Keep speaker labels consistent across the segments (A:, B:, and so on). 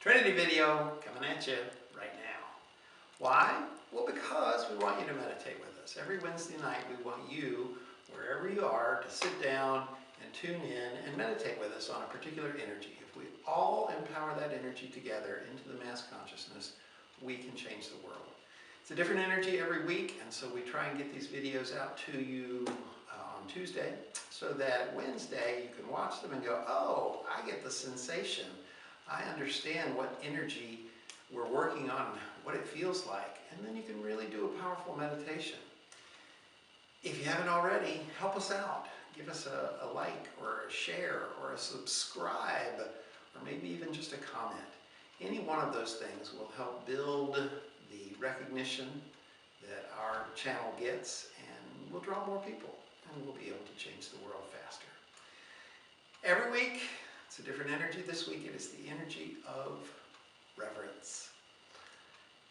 A: Trinity video coming at you right now. Why? Well, because we want you to meditate with us. Every Wednesday night we want you, wherever you are, to sit down and tune in and meditate with us on a particular energy. If we all empower that energy together into the mass consciousness, we can change the world. It's a different energy every week, and so we try and get these videos out to you on Tuesday, so that Wednesday you can watch them and go, oh, I get the sensation. I understand what energy we're working on, what it feels like, and then you can really do a powerful meditation. If you haven't already, help us out. Give us a like or a share or a subscribe, or maybe even just a comment. Any one of those things will help build the recognition that our channel gets, and we'll draw more people, and we'll be able to change the world faster. Every week, it's a different energy. This week, it is the energy of reverence.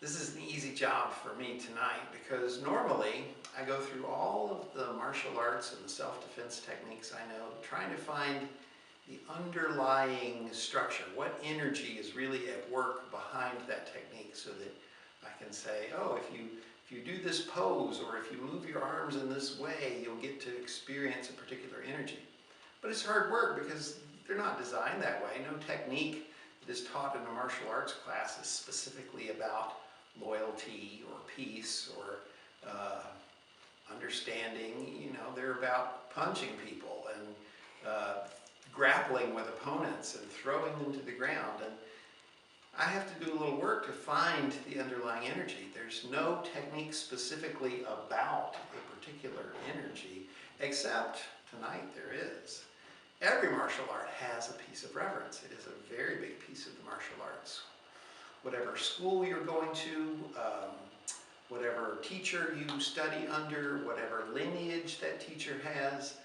A: This is an easy job for me tonight because normally I go through all of the martial arts and the self-defense techniques I know, trying to find the underlying structure, what energy is really at work behind that technique, so that I can say, oh, if you do this pose, or if you move your arms in this way, you'll get to experience a particular energy. But it's hard work because they're not designed that way. No technique that is taught in a martial arts class is specifically about loyalty or peace or understanding. You know, they're about punching people and grappling with opponents and throwing them to the ground. And I have to do a little work to find the underlying energy. There's no technique specifically about a particular energy, except tonight there is. Every martial art has a piece of reverence. It is a very big piece of the martial arts. Whatever school you're going to, whatever teacher you study under, whatever lineage that teacher has,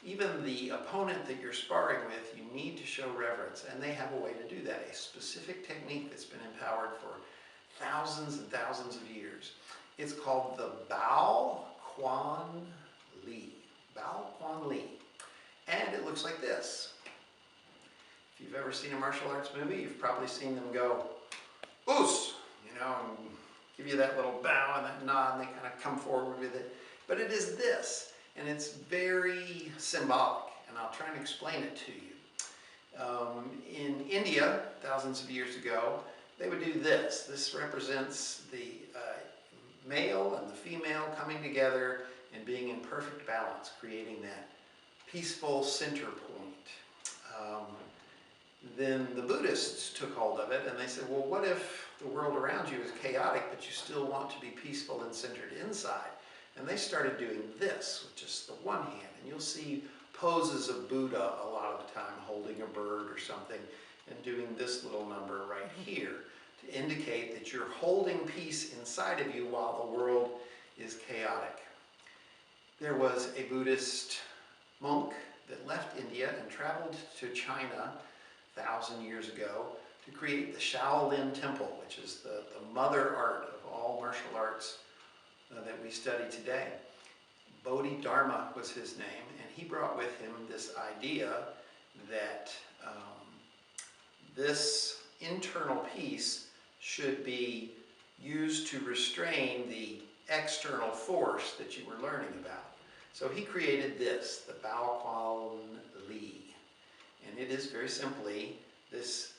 A: even the opponent that you're sparring with, you need to show reverence, and they have a way to do that, a specific technique that's been empowered for thousands and thousands of years. It's called the Bao Quan Li. Bao Quan Li. And it looks like this. If you've ever seen a martial arts movie, you've probably seen them go, oos, you know, and give you that little bow and that nod, and they kind of come forward with it. But it is this. And it's very symbolic, and I'll try and explain it to you. In India, thousands of years ago, they would do this. This represents the male and the female coming together and being in perfect balance, creating that peaceful center point. Then the Buddhists took hold of it, and they said, well, what if the world around you is chaotic, but you still want to be peaceful and centered inside? And they started doing this with just the one hand. And you'll see poses of Buddha a lot of the time, holding a bird or something, and doing this little number right here to indicate that you're holding peace inside of you while the world is chaotic. There was a Buddhist monk that left India and traveled to China 1,000 years ago to create the Shaolin Temple, which is the mother art of all martial arts that we study today. Bodhidharma was his name, and he brought with him this idea that this internal peace should be used to restrain the external force that you were learning about. So he created this, the Bao Quan Li. And it is very simply this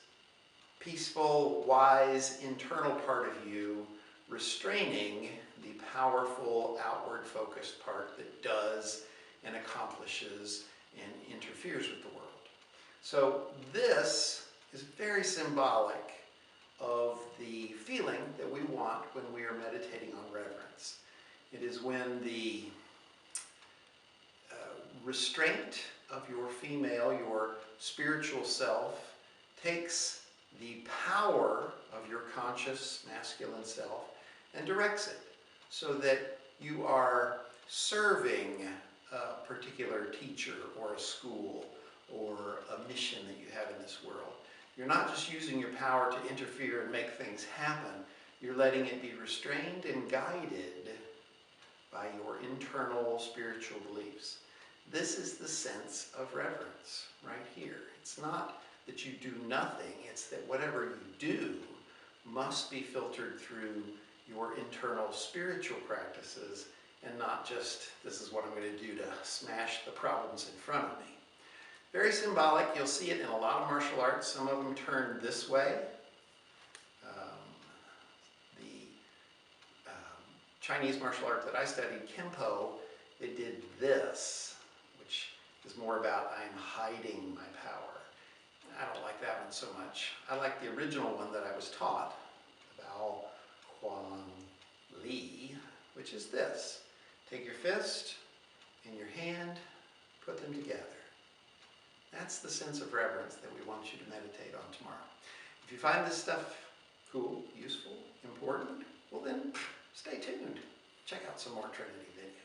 A: peaceful, wise, internal part of you restraining the powerful, outward-focused part that does and accomplishes and interferes with the world. So this is very symbolic of the feeling that we want when we are meditating on reverence. It is when the restraint of your female, your spiritual self, takes the power of your conscious masculine self and directs it so that you are serving a particular teacher or a school or a mission that you have in this world. You're not just using your power to interfere and make things happen. You're letting it be restrained and guided by your internal spiritual beliefs. This is the sense of reverence right here. It's not that you do nothing. It's that whatever you do must be filtered through your internal spiritual practices and not just, this is what I'm going to do to smash the problems in front of me. Very symbolic. You'll see it in a lot of martial arts. Some of them turn this way. The Chinese martial art that I studied, Kempo, they did this, which is more about I'm hiding my power. I don't like that one so much. I like the original one that I was taught, Bao Quan Li, which is this. Take your fist and your hand, put them together. That's the sense of reverence that we want you to meditate on tomorrow. If you find this stuff cool, useful, important, well then stay tuned. Check out some more Trinity videos.